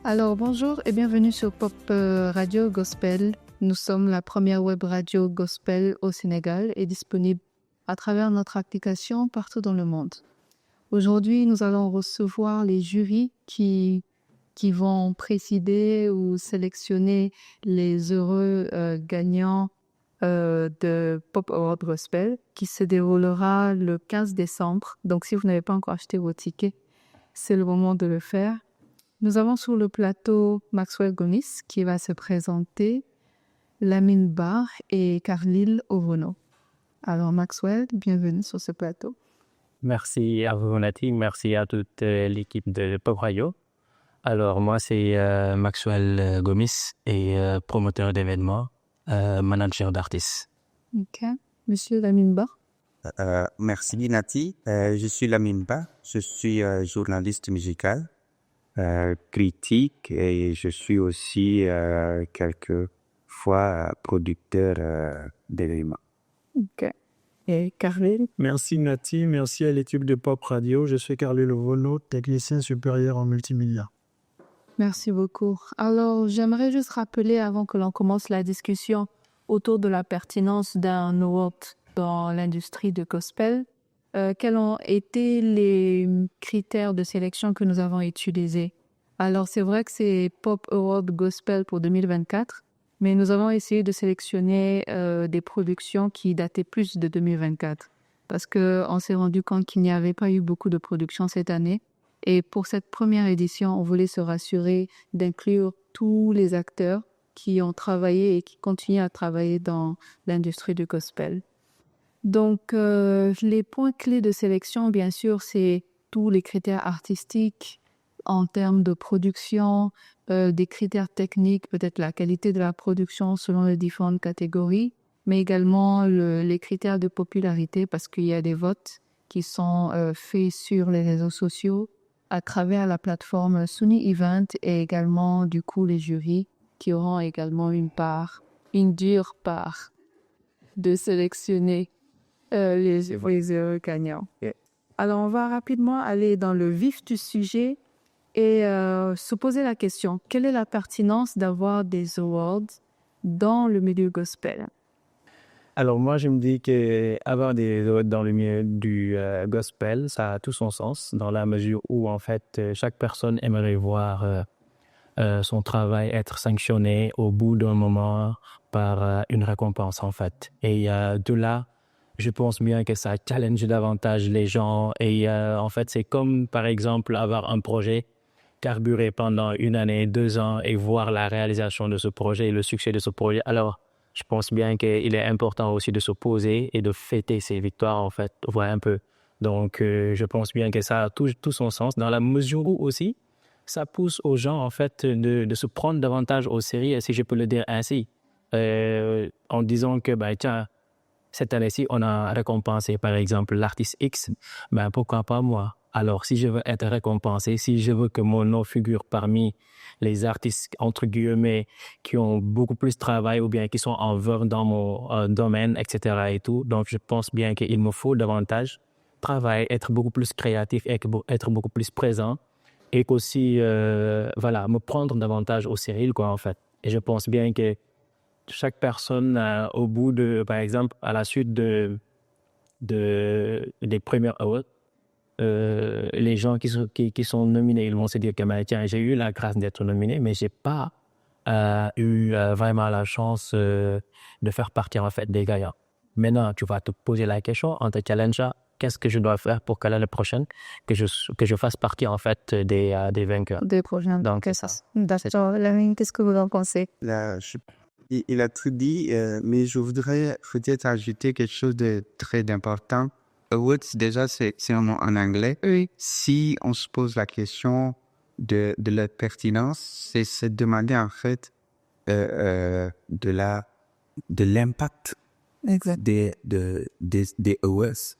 Alors bonjour et bienvenue sur Pop Radio Gospel. Nous sommes la première web radio gospel au Sénégal et disponible à travers notre application partout dans le monde. Aujourd'hui, nous allons recevoir les jurys qui vont présider ou sélectionner les heureux gagnants de Pop Award Gospel qui se déroulera le 15 décembre. Donc si vous n'avez pas encore acheté vos tickets, c'est le moment de le faire. Nous avons sur le plateau Maxwell Gomis qui va se présenter, Lamine Barr et Carlyle Ovono. Alors Maxwell, bienvenue sur ce plateau. Merci à vous Nati, merci à toute l'équipe de Pop Radio. Alors moi c'est Maxwell Gomis et promoteur d'événements, manager d'artistes. Ok. Monsieur Lamine Barr. Merci Nati, je suis Lamine Barr, je suis journaliste musical. Critique et je suis aussi quelquefois producteur d'événements. Ok. Et Carlyle? Merci Nati, merci à l'équipe de Pop Radio. Je suis Carlyle Ovono, technicien supérieur en multimédia. Merci beaucoup. Alors, j'aimerais juste rappeler avant que l'on commence la discussion autour de la pertinence d'un award dans l'industrie de gospel. Quels ont été les critères de sélection que nous avons utilisés? Alors, c'est vrai que c'est Pop Award Gospel pour 2024, mais nous avons essayé de sélectionner des productions qui dataient plus de 2024 parce qu'on s'est rendu compte qu'il n'y avait pas eu beaucoup de productions cette année. Et pour cette première édition, on voulait se rassurer d'inclure tous les acteurs qui ont travaillé et qui continuent à travailler dans l'industrie du gospel. Donc, les points clés de sélection, bien sûr, c'est tous les critères artistiques en termes de production, des critères techniques, peut-être la qualité de la production selon les différentes catégories, mais également les critères de popularité parce qu'il y a des votes qui sont faits sur les réseaux sociaux à travers la plateforme Sony Event et également, du coup, les jurys qui auront également une dure part de sélectionner les heureux gagnants. Alors, on va rapidement aller dans le vif du sujet et se poser la question, quelle est la pertinence d'avoir des awards dans le milieu gospel? Alors moi je me dis qu'avoir des awards dans le milieu du gospel, ça a tout son sens dans la mesure où en fait chaque personne aimerait voir son travail être sanctionné au bout d'un moment par une récompense en fait. Et de là, je pense bien que ça challenge davantage les gens et en fait c'est comme par exemple avoir un projet carburer pendant 1 année, 2 ans et voir la réalisation de ce projet et le succès de ce projet. Alors, je pense bien qu'il est important aussi de se poser et de fêter ses victoires, en fait, voir un peu. Donc, je pense bien que ça a tout son sens dans la mesure où aussi, ça pousse aux gens, en fait, de se prendre davantage au sérieux, si je peux le dire ainsi, en disant que, tiens, cette année-ci, on a récompensé, par exemple, l'artiste X, pourquoi pas moi? Alors, si je veux être récompensé, si je veux que mon nom figure parmi les artistes, entre guillemets, qui ont beaucoup plus de travail ou bien qui sont en veur dans mon domaine, etc. et tout, donc je pense bien qu'il me faut davantage travailler, être beaucoup plus créatif, être beaucoup plus présent et qu'aussi, me prendre davantage au sérieux, quoi, en fait. Et je pense bien que chaque personne, au bout de, par exemple, à la suite des premières awards, les gens qui sont nominés, ils vont se dire que tiens, j'ai eu la grâce d'être nominé, mais j'ai pas eu vraiment la chance de faire partie en fait des gagnants. Maintenant, tu vas te poser la question en te challengeant, qu'est-ce que je dois faire pour que l'année prochaine que je fasse partie en fait des vainqueurs. Des prochains. Donc c'est ça. D'accord. Lamine, qu'est-ce que vous en pensez? Là, il a tout dit, mais je voudrais peut-être ajouter quelque chose de très important. Awards, déjà, c'est un mot en anglais. Oui. Si on se pose la question de leur pertinence, c'est se demander en fait de l'impact Exact. des awards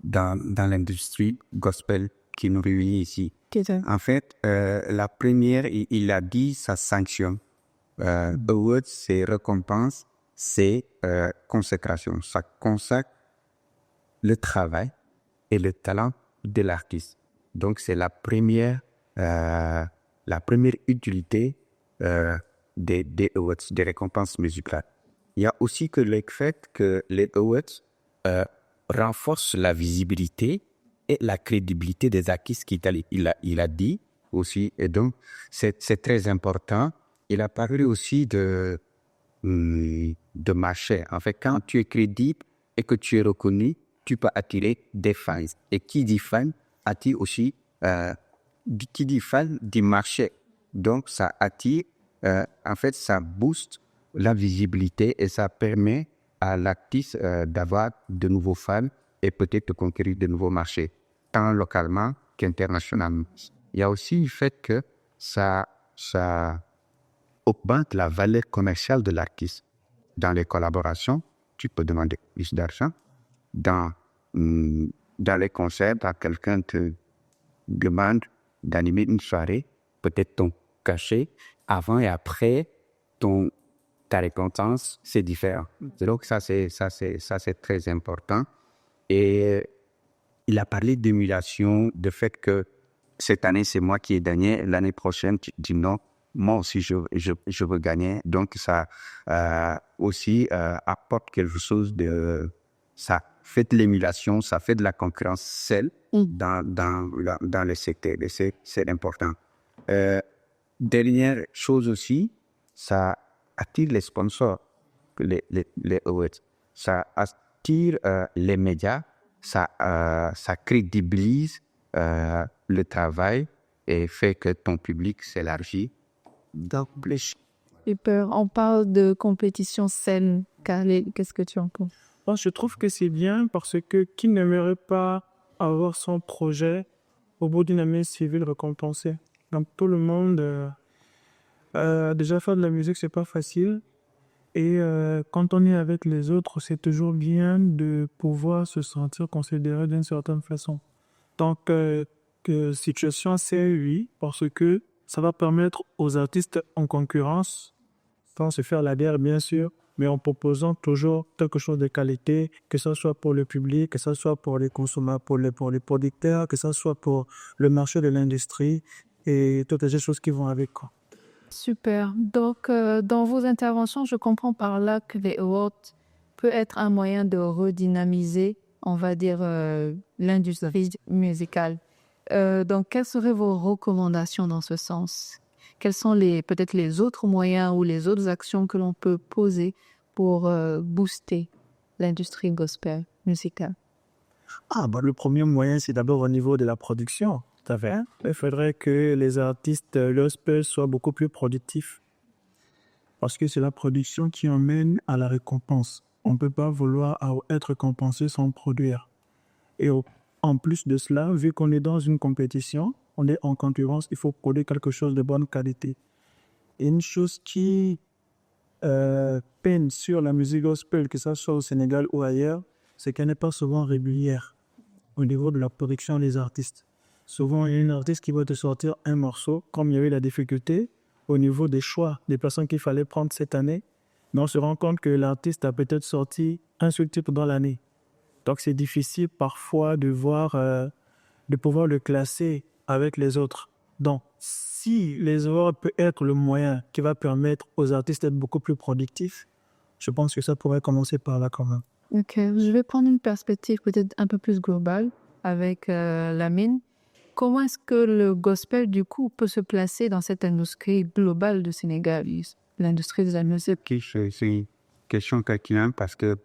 dans l'industrie gospel qui nous réunit ici. En fait, la première, il a dit, ça sanctionne. Awards, c'est récompense, c'est consécration. Ça consacre le travail et le talent de l'artiste. Donc, c'est la première la première utilité des awards, des récompenses musicales. Il y a aussi que le fait que les awards renforcent la visibilité et la crédibilité des artistes qu'il a dit aussi. Et donc, c'est très important. Il a parlé aussi de marché. En fait, quand tu es crédible et que tu es reconnu, tu peux attirer des fans. Et qui dit fan attire aussi, qui dit fan dit marché. Donc, ça attire, en fait, ça booste la visibilité et ça permet à l'artiste d'avoir de nouveaux fans et peut-être de conquérir de nouveaux marchés, tant localement qu'internationalement. Il y a aussi le fait que ça augmente la valeur commerciale de l'artiste. Dans les collaborations, tu peux demander plus d'argent. Dans les concerts, quand quelqu'un te demande d'animer une soirée, peut-être ton cachet, avant et après, ta récompense, c'est différent. Donc ça c'est très important. Et il a parlé d'émulation, de fait que cette année, c'est moi qui ai gagné. L'année prochaine, tu dis non, moi aussi, je veux gagner. Donc, ça aussi apporte quelque chose de... Ça fait de l'émulation, ça fait de la concurrence saine dans le secteur. Et c'est important. Dernière chose aussi, ça attire les sponsors, les awards. Ça attire les médias, ça crédibilise le travail et fait que ton public s'élargit. Super. On parle de compétition saine. Khalil, qu'est-ce que tu en penses? Moi, je trouve que c'est bien parce que qui n'aimerait pas avoir son projet au bout d'une année civile récompensé? Donc tout le monde, déjà faire de la musique, c'est pas facile. Et quand on est avec les autres, c'est toujours bien de pouvoir se sentir considéré d'une certaine façon. Donc, situation c'est oui, parce que ça va permettre aux artistes en concurrence, sans se faire la guerre bien sûr, mais en proposant toujours quelque chose de qualité, que ce soit pour le public, que ce soit pour les consommateurs, pour les producteurs, que ce soit pour le marché de l'industrie et toutes les choses qui vont avec, quoi. Super. Donc, dans vos interventions, je comprends par là que les awards peut être un moyen de redynamiser, on va dire, l'industrie musicale. Donc, quelles seraient vos recommandations dans ce sens? Quels sont peut-être les autres moyens ou les autres actions que l'on peut poser pour booster l'industrie gospel musicale? Le premier moyen, c'est d'abord au niveau de la production. Tout à fait. Il faudrait que les artistes gospel soient beaucoup plus productifs. Parce que c'est la production qui emmène à la récompense. On ne peut pas vouloir être récompensé sans produire. Et en plus de cela, vu qu'on est dans une compétition, on est en concurrence, il faut produire quelque chose de bonne qualité. Et une chose qui peine sur la musique gospel, que ce soit au Sénégal ou ailleurs, c'est qu'elle n'est pas souvent régulière au niveau de la production des artistes. Souvent, il y a un artiste qui va te sortir un morceau, comme il y a eu la difficulté au niveau des choix des personnes qu'il fallait prendre cette année. Mais on se rend compte que l'artiste a peut-être sorti un seul titre dans l'année. Donc, c'est difficile parfois de pouvoir le classer avec les autres. Donc, si les awards peuvent être le moyen qui va permettre aux artistes d'être beaucoup plus productifs, je pense que ça pourrait commencer par là quand même. Ok, je vais prendre une perspective peut-être un peu plus globale avec Lamine. Comment est-ce que le gospel, du coup, peut se placer dans cette industrie globale du Sénégal, l'industrie de la musique? C'est une question pertinente parce que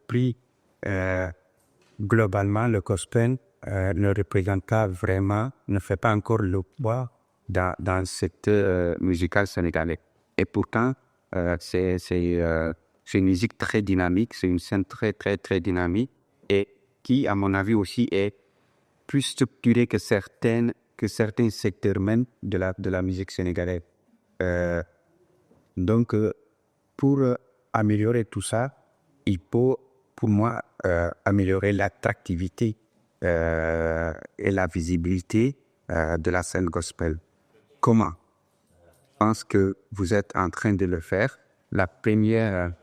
globalement, le gospel ne représente pas vraiment, ne fait pas encore le poids dans le secteur musical sénégalais. Et pourtant, c'est une musique très dynamique, c'est une scène très, très, très dynamique et qui, à mon avis aussi, est plus structurée que certains secteurs même de la musique sénégalaise. Donc, pour améliorer tout ça, il faut, pour moi, améliorer l'attractivité et la visibilité de la scène gospel. Comment? Je pense que vous êtes en train de le faire. La première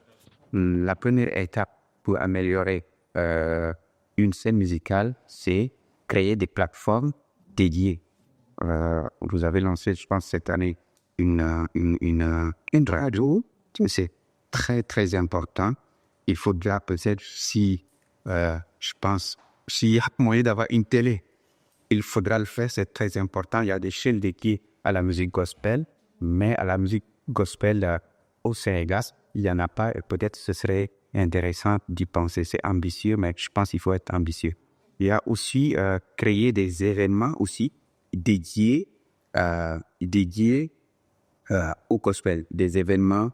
étape pour améliorer une scène musicale, c'est créer des plateformes dédiées vous avez lancé, je pense, cette année, une radio. C'est très, très important. Il faudra peut-être, je pense, s'il y a moyen d'avoir une télé, il faudra le faire, c'est très important. Il y a des chaînes dédiées à la musique gospel, mais à la musique gospel au Sénégal, il n'y en a pas. Et peut-être ce serait intéressant d'y penser. C'est ambitieux, mais je pense qu'il faut être ambitieux. Il y a aussi créer des événements aussi dédiés au gospel, des événements,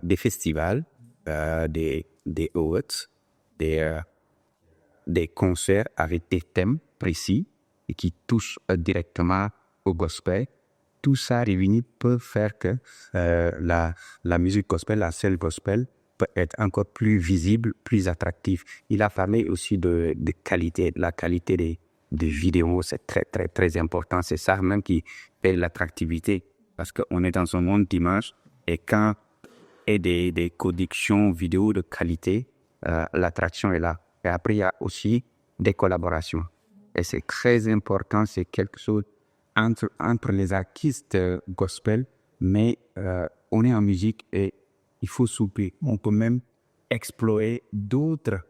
des festivals, des awards, des concerts avec des thèmes précis et qui touchent directement au gospel. Tout ça réuni peut faire que la musique gospel, la scène gospel, peut être encore plus visible, plus attractive. Il a parlé aussi de qualité, la qualité des vidéos, c'est très, très, très important. C'est ça même qui fait l'attractivité, parce qu'on est dans un monde d'image et quand il y a des productions vidéo de qualité, l'attraction est là. Et après, il y a aussi des collaborations. Et c'est très important, c'est quelque chose entre les artistes gospel, mais on est en musique et il faut souper. On peut même explorer d'autres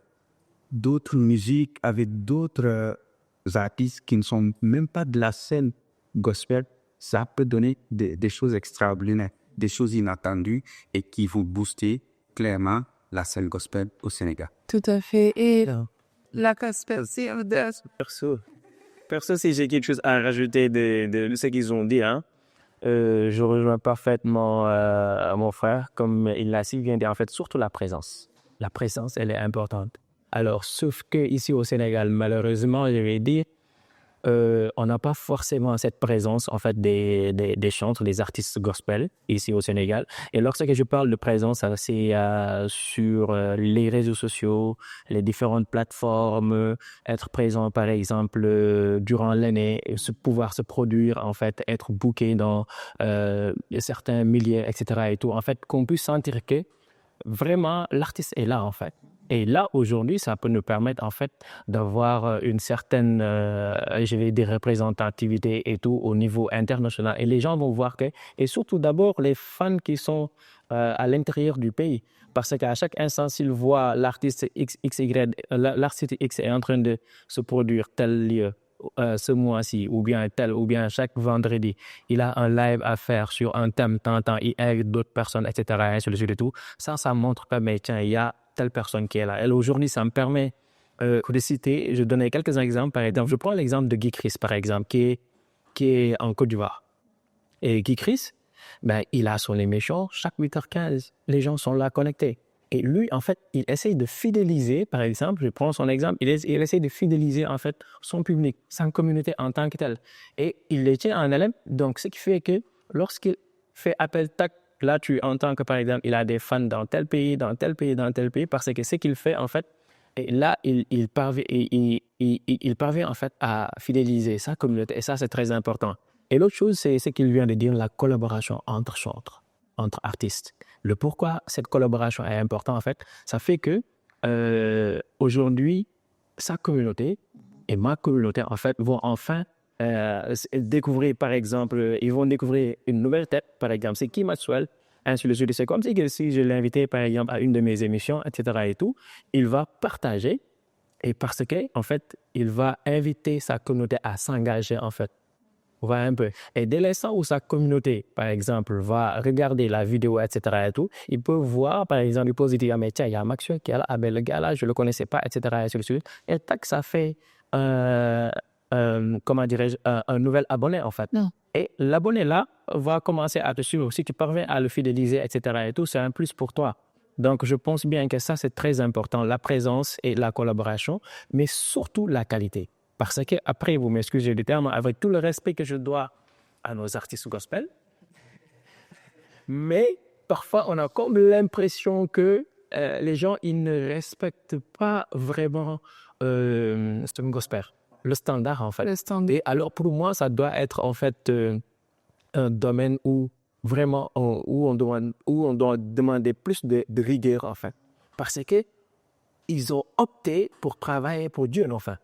musiques avec d'autres artistes qui ne sont même pas de la scène gospel. Ça peut donner des choses extraordinaires, des choses inattendues et qui vont booster clairement la scène gospel au Sénégal. Tout à fait. Et la gospel, c'est Perso, si j'ai quelque chose à rajouter de ce qu'ils ont dit, je rejoins parfaitement mon frère, comme il l'a si bien dit, en fait, surtout la présence. La présence, elle est importante. Alors, sauf qu'ici au Sénégal, malheureusement, je vais dire, on n'a pas forcément cette présence, en fait, des chantres, des artistes gospel ici au Sénégal. Et lorsque je parle de présence, c'est sur les réseaux sociaux, les différentes plateformes, être présent, par exemple, durant l'année, pouvoir se produire, en fait, être booké dans certains milliers, etc. et tout. En fait, qu'on puisse sentir que vraiment, l'artiste est là, en fait. Et là, aujourd'hui, ça peut nous permettre, en fait, d'avoir une certaine, je vais dire, représentativité et tout au niveau international. Et les gens vont voir que, et surtout d'abord, les fans qui sont à l'intérieur du pays. Parce qu'à chaque instant, s'ils voient l'artiste l'artiste X est en train de se produire tel lieu, ce mois-ci, ou bien chaque vendredi, il a un live à faire sur un thème, il invite d'autres personnes, etc., et sur le sujet et tout. Ça montre que, mais tiens, il y a telle personne qui est là. Et aujourd'hui, ça me permet de citer, je donnais quelques exemples, par exemple, je prends l'exemple de Guy Chris, par exemple, qui est en Côte d'Ivoire. Et Guy Chris, il a son émission, chaque 8h15, les gens sont là connectés. Et lui, en fait, il essaye de fidéliser, par exemple, je prends son exemple, il essaye de fidéliser, en fait, son public, sa communauté en tant que telle. Et il les tient en haleine. Donc, ce qui fait que lorsqu'il fait appel, là, tu entends que, par exemple, il a des fans dans tel pays, parce que ce qu'il fait, en fait, et là, il parvient, en fait, à fidéliser sa communauté. Et ça, c'est très important. Et l'autre chose, c'est ce qu'il vient de dire, la collaboration entre chantres, entre artistes. Le pourquoi cette collaboration est importante, en fait, ça fait que aujourd'hui, sa communauté et ma communauté, en fait, vont enfin découvrir, par exemple, ils vont découvrir une nouvelle tête, par exemple, c'est Guy Maxwell, ainsi de suite. C'est comme si je l'invitais, par exemple, à une de mes émissions, etc. et tout, il va partager, et parce que, en fait, il va inviter sa communauté à s'engager, en fait. Voilà un peu. Et dès l'instant où sa communauté, par exemple, va regarder la vidéo, etc. et tout, il peut voir, par exemple, il peut se dire, mais tiens, il y a Maxwell qui est là, le gars là, je ne le connaissais pas, etc. et ainsi de suite. Et tac, ça fait, comment dirais-je, un nouvel abonné, en fait. Non. Et l'abonné là va commencer à te suivre. Si tu parviens à le fidéliser, etc. et tout, c'est un plus pour toi. Donc, je pense bien que ça, c'est très important, la présence et la collaboration, mais surtout la qualité. Parce que, après, vous m'excusez du terme, avec tout le respect que je dois à nos artistes gospel, mais parfois, on a comme l'impression que les gens, ils ne respectent pas vraiment le gospel, le standard, en fait. Et alors, pour moi, ça doit être, en fait, un domaine où vraiment, où on doit demander plus de rigueur, en fait. Parce que ils ont opté pour travailler pour Dieu, enfin.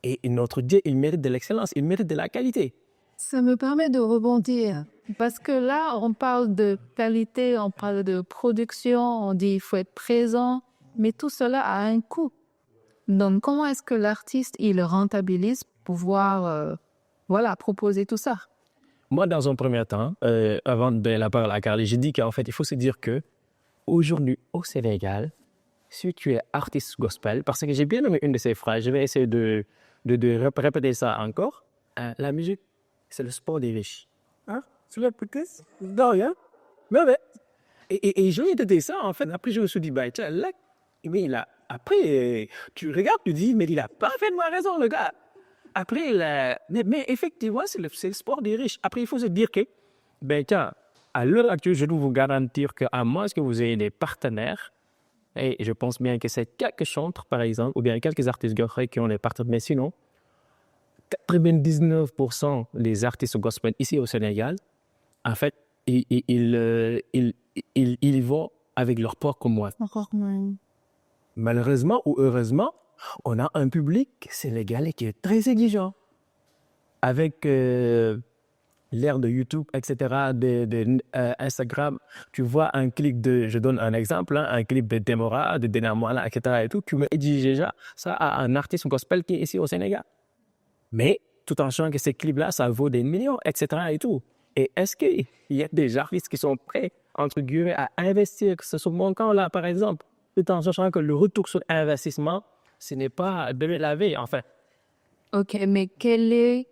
Et notre Dieu, il mérite de l'excellence, il mérite de la qualité. Ça me permet de rebondir parce que là, on parle de qualité, on parle de production, on dit il faut être présent, mais tout cela a un coût. Donc, comment est-ce que l'artiste, il rentabilise pour pouvoir proposer tout ça? Moi, dans un premier temps, avant de donner la parole à Carly, j'ai dit qu'en fait, il faut se dire que aujourd'hui, au Sénégal, si tu es artiste gospel, parce que j'ai bien aimé une de ces phrases, je vais essayer de répéter ça encore. La musique, c'est le sport des riches. Hein? Tu l'as écouté? Non, rien. Mais, et je lui ai dit ça, en fait. Après, je me suis dit, bah, tiens, là, mais après, tu regardes, tu dis, mais il a parfaitement raison, le gars. Après, mais effectivement, c'est le sport des riches. Après, il faut se dire que, ben, tiens, à l'heure actuelle, je dois vous garantir qu'à moins que vous ayez des partenaires, et je pense bien que c'est quelques chantres, par exemple, ou bien quelques artistes gospel qui ont des partenaires, mais sinon, 99% des artistes gospel ici au Sénégal, en fait, ils vont avec leur propre moyens. Malheureusement ou heureusement, on a un public sénégalais qui est très exigeant. Avec l'ère de YouTube, etc., Instagram, tu vois un clip je donne un exemple, un clip de Demora, de Denamwala, etc., et tout, tu me dis déjà ça à un artiste gospel qui est ici au Sénégal. Mais tout en sachant que ces clips-là, ça vaut des millions, etc., et tout. Et est-ce qu'il y a des artistes qui sont prêts, entre guillemets, à investir, que ce soit mon cas-là, par exemple, tout en sachant que le retour sur investissement, ce n'est pas de la veille, enfin. OK, mais quelle est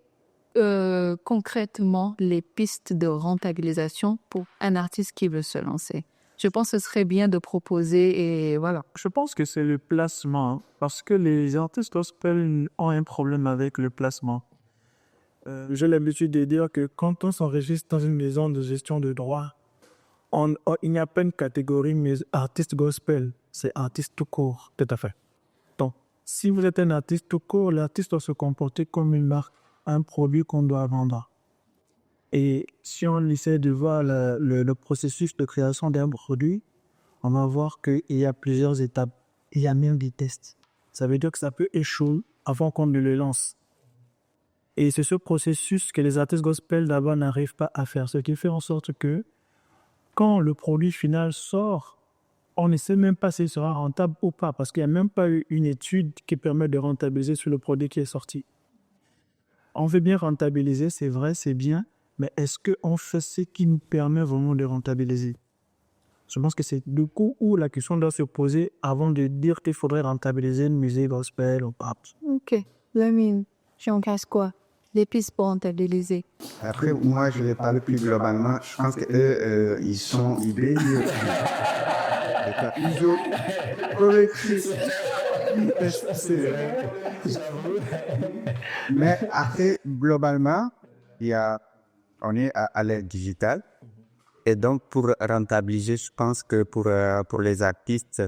concrètement les pistes de rentabilisation pour un artiste qui veut se lancer? Je pense que ce serait bien de proposer et voilà. Je pense que c'est le placement, parce que les artistes gospel ont un problème avec le placement. J'ai l'habitude de dire que quand on s'enregistre dans une maison de gestion de droits, il n'y a pas une catégorie mais artiste gospel, c'est artiste tout court. Tout à fait. Donc, si vous êtes un artiste tout court, l'artiste doit se comporter comme une marque, un produit qu'on doit vendre. Et si on essaie de voir le processus de création d'un produit, on va voir qu'il y a plusieurs étapes. Il y a même des tests. Ça veut dire que ça peut échouer avant qu'on ne le lance. Et c'est ce processus que les artistes gospel d'abord n'arrivent pas à faire. Ce qui fait en sorte que quand le produit final sort, on ne sait même pas s'il sera rentable ou pas, parce qu'il n'y a même pas eu une étude qui permet de rentabiliser sur le produit qui est sorti. On veut bien rentabiliser, c'est vrai, c'est bien, mais est-ce qu'on fait ce qui nous permet vraiment de rentabiliser? Je pense que c'est du coup où la question doit se poser avant de dire qu'il faudrait rentabiliser une musique gospel ou pas. OK. Lamine, j'en casse quoi? Les pistes pour rentabiliser. Après, moi, je vais parler plus globalement. Je pense qu'eux, ils sont idées. Ils ont mais après, globalement, on est à l'ère digitale. Et donc, pour rentabiliser, je pense que pour les artistes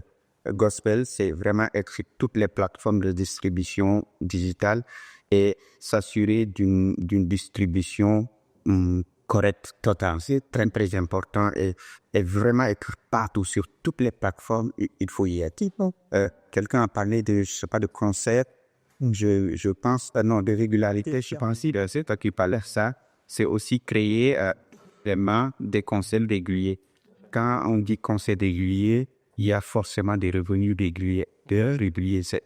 gospel, c'est vraiment être sur toutes les plateformes de distribution digitale et s'assurer d'une distribution correcte, totale. C'est très, très important et vraiment être partout sur toutes les plateformes, il faut y être. Quelqu'un a parlé de, je sais pas, de concert. Je pense, non, de régularité. Je pense que c'est toi qui parlais de ça. C'est aussi créer vraiment des concerts réguliers. Quand on dit concert régulier, il y a forcément des revenus réguliers.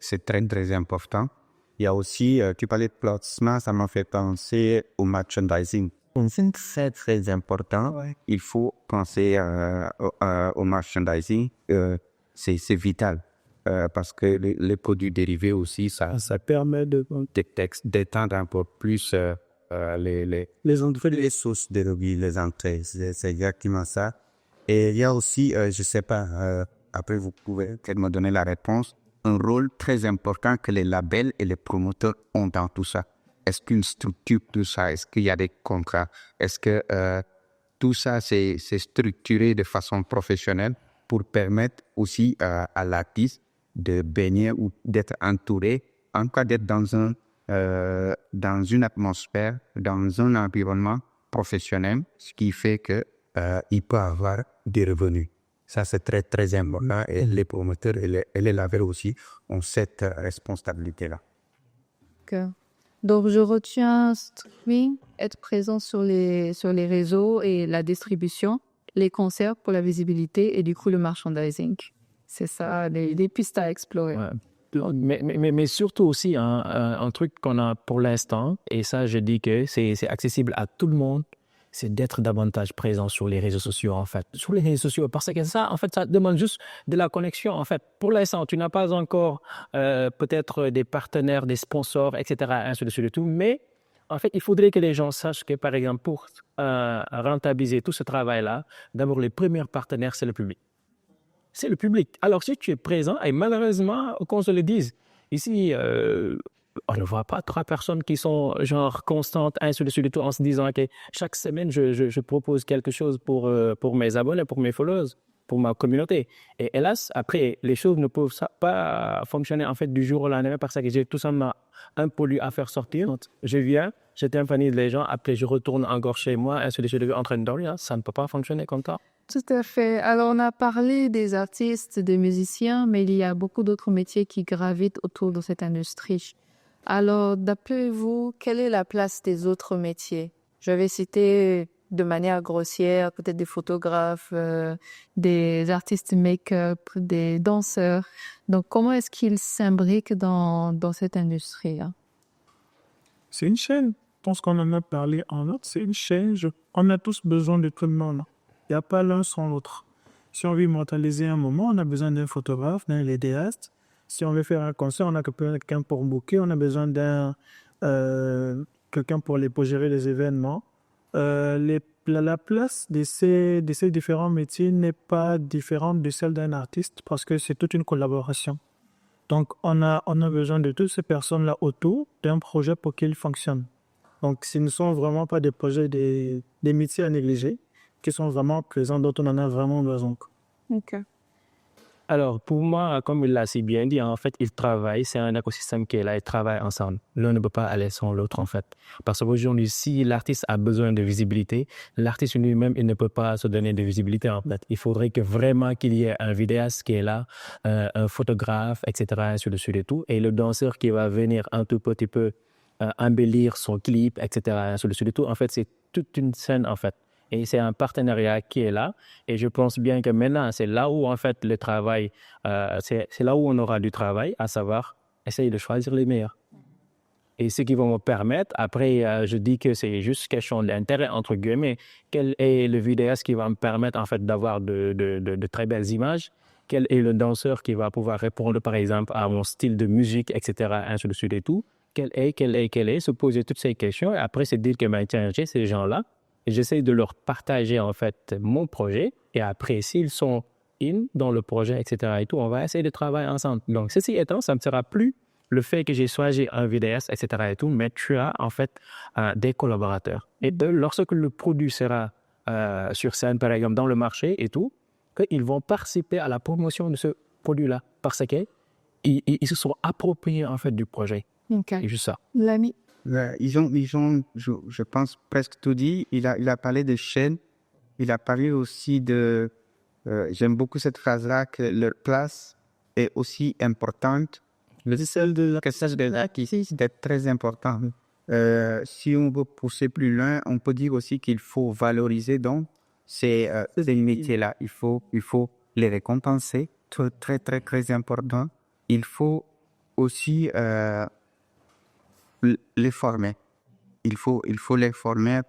C'est très, très important. Il y a aussi, tu parlais de placement, ça m'a fait penser au merchandising. C'est très, très important. Ouais. Il faut penser au merchandising. C'est vital. Parce que les produits dérivés aussi, ça permet d'étendre un peu plus les sources de revenus, les entrées. C'est exactement ça. Et il y a aussi, je sais pas, après vous pouvez peut-être me donner la réponse, un rôle très important que les labels et les promoteurs ont dans tout ça. Est-ce qu'une structure tout ça? Est-ce qu'il y a des contrats? Est-ce que tout ça c'est structuré de façon professionnelle pour permettre aussi à l'artiste de baigner ou d'être entouré, en cas d'être dans une atmosphère, dans un environnement professionnel, ce qui fait que il peut avoir des revenus. Ça, c'est très, très important. Et les promoteurs et les labels aussi ont cette responsabilité-là. Okay. Donc, je retiens streaming, être présent sur les réseaux et la distribution, les concerts pour la visibilité et du coup le merchandising. C'est ça, les pistes à explorer. Ouais. Mais surtout aussi, un truc qu'on a pour l'instant, et ça, je dis que c'est accessible à tout le monde, c'est d'être davantage présent sur les réseaux sociaux, en fait. Sur les réseaux sociaux, parce que ça, en fait, ça demande juste de la connexion, en fait. Pour l'instant, tu n'as pas encore peut-être des partenaires, des sponsors, etc., ainsi de suite et tout, mais en fait, il faudrait que les gens sachent que, par exemple, pour rentabiliser tout ce travail-là, d'abord, les premiers partenaires, c'est le public. C'est le public. Alors, si tu es présent, et malheureusement, qu'on se le dise, ici, on ne voit pas 3 personnes qui sont genre constantes, ainsi de suite, en se disant que chaque semaine, je propose quelque chose pour mes abonnés, pour mes followers, pour ma communauté. Et hélas, après, les choses ne peuvent pas fonctionner en fait du jour au lendemain parce que j'ai tout simplement un pollu à faire sortir. Je viens, je tympanise les gens, après je retourne encore chez moi, ainsi de suite, en train de dormir. Ça ne peut pas fonctionner comme ça. Tout à fait. Alors, on a parlé des artistes, des musiciens, mais il y a beaucoup d'autres métiers qui gravitent autour de cette industrie. Alors, d'après vous, quelle est la place des autres métiers? Je vais citer de manière grossière, peut-être des photographes, des artistes make-up, des danseurs. Donc, comment est-ce qu'ils s'imbriquent dans cette industrie-là? C'est une chaîne. Je pense qu'on en a parlé en autre. C'est une chaîne. On a tous besoin de tout le monde. Il n'y a pas l'un sans l'autre. Si on veut immortaliser un moment, on a besoin d'un photographe, d'un vidéaste. Si on veut faire un concert, on a quelqu'un pour booker. On a besoin d'un quelqu'un pour gérer les événements. La place de ces différents métiers n'est pas différente de celle d'un artiste parce que c'est toute une collaboration. Donc, on a besoin de toutes ces personnes-là autour d'un projet pour qu'il fonctionne. Donc, ce ne sont vraiment pas des projets, des métiers à négliger, qui sont vraiment présents, dont on en a vraiment besoin. OK. Alors, pour moi, comme il l'a si bien dit, en fait, ils travaillent, c'est un écosystème qui est là, ils travaillent ensemble. L'un ne peut pas aller sans l'autre, en fait. Parce qu'aujourd'hui, si l'artiste a besoin de visibilité, l'artiste lui-même, il ne peut pas se donner de visibilité, en fait. Il faudrait que vraiment qu'il y ait un vidéaste qui est là, un photographe, etc., sur le sujet et tout, et le danseur qui va venir un tout petit peu embellir son clip, etc., sur le sujet et tout. En fait, c'est toute une scène, en fait. Et c'est un partenariat qui est là. Et je pense bien que maintenant, c'est là où, en fait, le travail, c'est là où on aura du travail, à savoir essayer de choisir les meilleurs. Et ce qui va me permettre, après, je dis que c'est juste question d'intérêt, entre guillemets, quel est le vidéaste qui va me permettre, en fait, d'avoir de très belles images? Quel est le danseur qui va pouvoir répondre, par exemple, à mon style de musique, etc., ainsi de suite et tout? Quel est, se poser toutes ces questions. Et après, c'est de dire que, ben, tiens, j'ai ces gens-là. Et j'essaie de leur partager, en fait, mon projet. Et après, s'ils sont dans le projet, etc. et tout, on va essayer de travailler ensemble. Donc, ceci étant, ça ne sera plus le fait que j'ai choisi un vidéaste, etc. et tout, mais tu as, en fait, des collaborateurs. Et lorsque le produit sera sur scène, par exemple, dans le marché et tout, ils vont participer à la promotion de ce produit-là. Parce qu'ils se sont appropriés, en fait, du projet. OK. C'est juste ça. L'ami. Ils ont je pense, presque tout dit. Il a parlé de chaîne. Il a parlé aussi de... j'aime beaucoup cette phrase-là, que leur place est aussi importante que celle de l'artiste est très important. Si on veut pousser plus loin, on peut dire aussi qu'il faut valoriser donc ces métiers-là. Il faut les récompenser. Très, très, très important. Il faut aussi... les former. Il faut les former.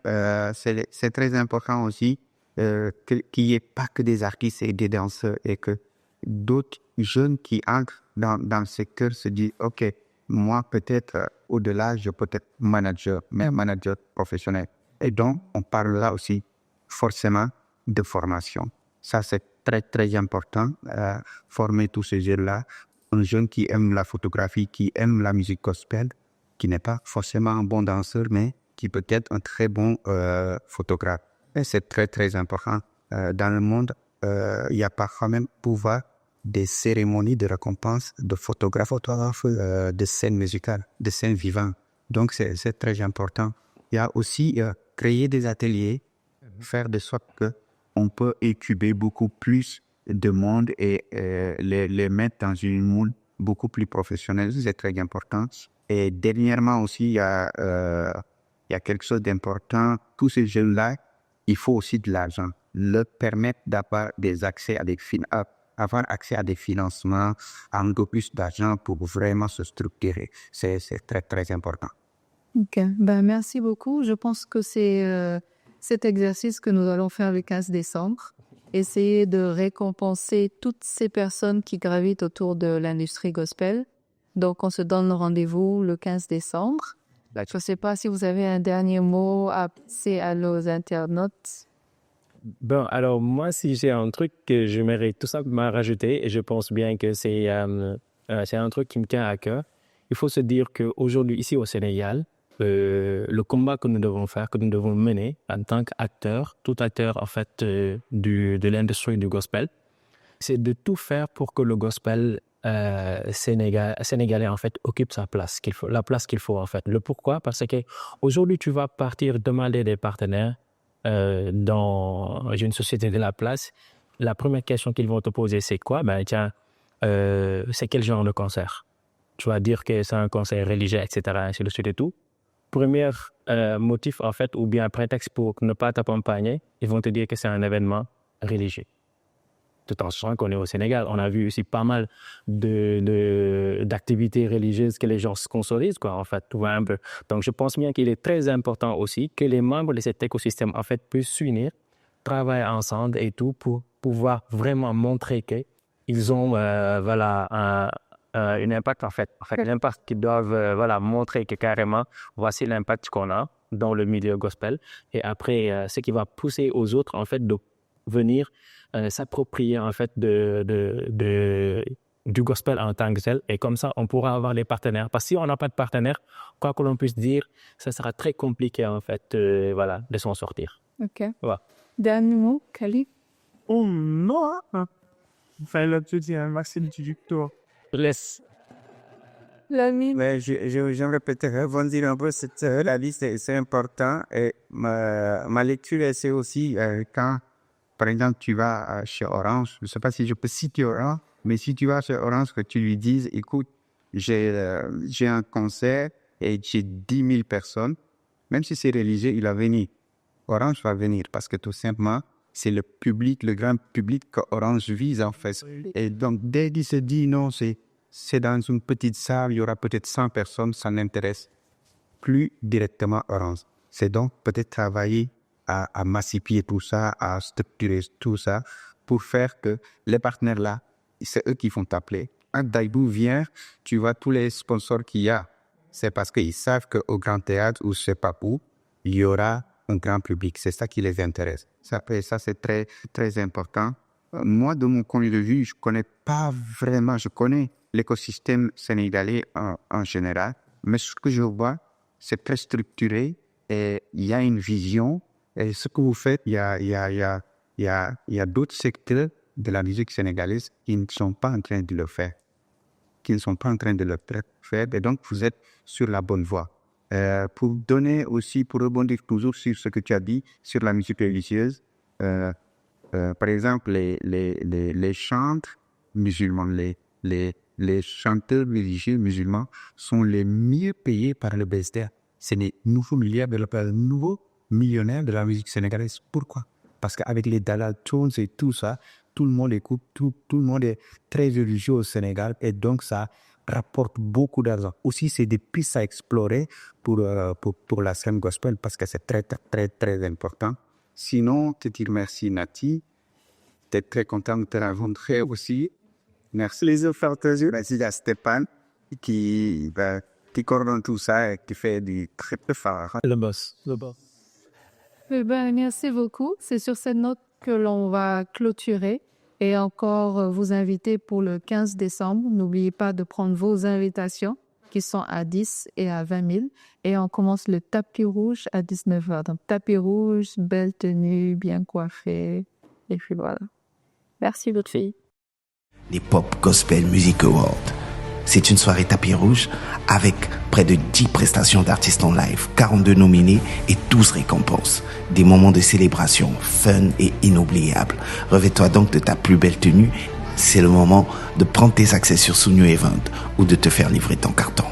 C'est très important aussi qu'il n'y ait pas que des artistes et des danseurs et que d'autres jeunes qui entrent dans le secteur se disent « Ok, moi peut-être au-delà, je peux être manager, mais manager professionnel. » Et donc, on parle là aussi forcément de formation. Ça, c'est très, très important. Former tous ces jeunes-là. Un jeune qui aime la photographie, qui aime la musique gospel, qui n'est pas forcément un bon danseur, mais qui peut être un très bon photographe. Et c'est très, très important. Dans le monde, il n'y a pas quand même pouvoir des cérémonies de récompense de photographes, de scènes musicales, de scènes vivantes. Donc, c'est très important. Il y a aussi créer des ateliers, faire de sorte qu'on peut incuber beaucoup plus de monde et les mettre dans une monde beaucoup plus professionnelle. C'est très important. Et dernièrement aussi, il y a quelque chose d'important. Tous ces jeunes-là, il faut aussi de l'argent. Leur permettre d'avoir avoir accès à des financements, un peu plus d'argent pour vraiment se structurer. C'est très, très important. Ok, merci beaucoup. Je pense que c'est cet exercice que nous allons faire le 15 décembre. Essayer de récompenser toutes ces personnes qui gravitent autour de l'industrie gospel. Donc, on se donne rendez-vous le 15 décembre. Je ne sais pas si vous avez un dernier mot à passer à nos internautes. Bon, alors moi, si j'ai un truc que j'aimerais tout simplement rajouter, et je pense bien que c'est un truc qui me tient à cœur, il faut se dire qu'aujourd'hui, ici au Sénégal, le combat que nous devons faire, que nous devons mener en tant qu'acteurs, tout acteur en fait de l'industrie du gospel, c'est de tout faire pour que le gospel sénégalais en fait occupe sa place, la place qu'il faut en fait. Le pourquoi? Parce que aujourd'hui tu vas partir demander des partenaires dans une société de la place. La première question qu'ils vont te poser, c'est quoi? C'est quel genre de concert? Tu vas dire que c'est un concert religieux, etc., ainsi de suite et tout. Premier motif, en fait, ou bien prétexte pour ne pas t'accompagner, ils vont te dire que c'est un événement religieux. Tout en sachant qu'on est au Sénégal, on a vu aussi pas mal d'activités religieuses que les gens sponsorisent, quoi, en fait, tu vois un peu. Donc, je pense bien qu'il est très important aussi que les membres de cet écosystème, en fait, puissent s'unir, travailler ensemble et tout pour pouvoir vraiment montrer qu'ils ont, un impact, en fait l'impact qu'ils doivent montrer que carrément, voici l'impact qu'on a dans le milieu gospel. Et après, ce qui va pousser aux autres, en fait, de venir s'approprier en fait du gospel en tant que tel, et comme ça on pourra avoir les partenaires, parce que si on n'a pas de partenaires, quoi que l'on puisse dire, ça sera très compliqué en fait de s'en sortir. Ok. Voilà. Dernier mot, Khalid? Oh non, enfin là-dessus, merci du tour. Je laisse. Ouais, j'aimerais peut-être rebondir un peu sur la liste, c'est important. Et ma lecture, c'est aussi quand, par exemple, tu vas chez Orange, je ne sais pas si je peux citer Orange, mais si tu vas chez Orange, que tu lui dises, écoute, j'ai un concert et j'ai 10 000 personnes, même si c'est religieux, il va venir. Orange va venir parce que tout simplement, c'est le public, le grand public que Orange vise en fait. Et donc, dès qu'il se dit non, c'est dans une petite salle, il y aura peut-être 100 personnes, ça n'intéresse plus directement Orange. C'est donc peut-être travailler à massifier tout ça, à structurer tout ça, pour faire que les partenaires là, c'est eux qui vont t'appeler. Quand Daibou vient, tu vois tous les sponsors qu'il y a. C'est parce qu'ils savent qu'au Grand Théâtre ou je ne sais pas où, il y aura un grand public. C'est ça qui les intéresse. Ça c'est très, très important. Moi, de mon point de vue, je connais l'écosystème sénégalais en général, mais ce que je vois, c'est très structuré et il y a une vision. Et ce que vous faites, il y a d'autres secteurs de la musique sénégalaise qui ne sont pas en train de le faire. Et donc, vous êtes sur la bonne voie. Pour rebondir toujours sur ce que tu as dit sur la musique religieuse, par exemple, les chantres musulmans, les chanteurs religieux musulmans sont les mieux payés par le BSDA. C'est les nouveaux millionnaires de la musique sénégalaise. Pourquoi? Parce qu'avec les Dalal Tones et tout ça, tout le monde écoute, tout le monde est très religieux au Sénégal et donc ça rapporte beaucoup d'argent. Aussi, c'est des pistes à explorer pour la scène gospel parce que c'est très, très, très important. Sinon, te dire merci Nati, t'es très content de te rencontrer aussi. Merci les autres. Merci à Stéphane qui coordonne tout ça et qui fait du très très fort. Le boss. Merci beaucoup. C'est sur cette note que l'on va clôturer et encore vous inviter pour le 15 décembre. N'oubliez pas de prendre vos invitations qui sont à 10 et à 20 000. Et on commence le tapis rouge à 19h. Donc tapis rouge, belle tenue, bien coiffée. Et puis voilà. Merci votre fille. Les Pop Gospel Music Awards. C'est une soirée tapis rouge avec près de 10 prestations d'artistes en live, 42 nominés et 12 récompenses. Des moments de célébration fun et inoubliables. Revêt-toi donc de ta plus belle tenue. C'est le moment de prendre tes accès sur Sunyo Event ou de te faire livrer ton carton.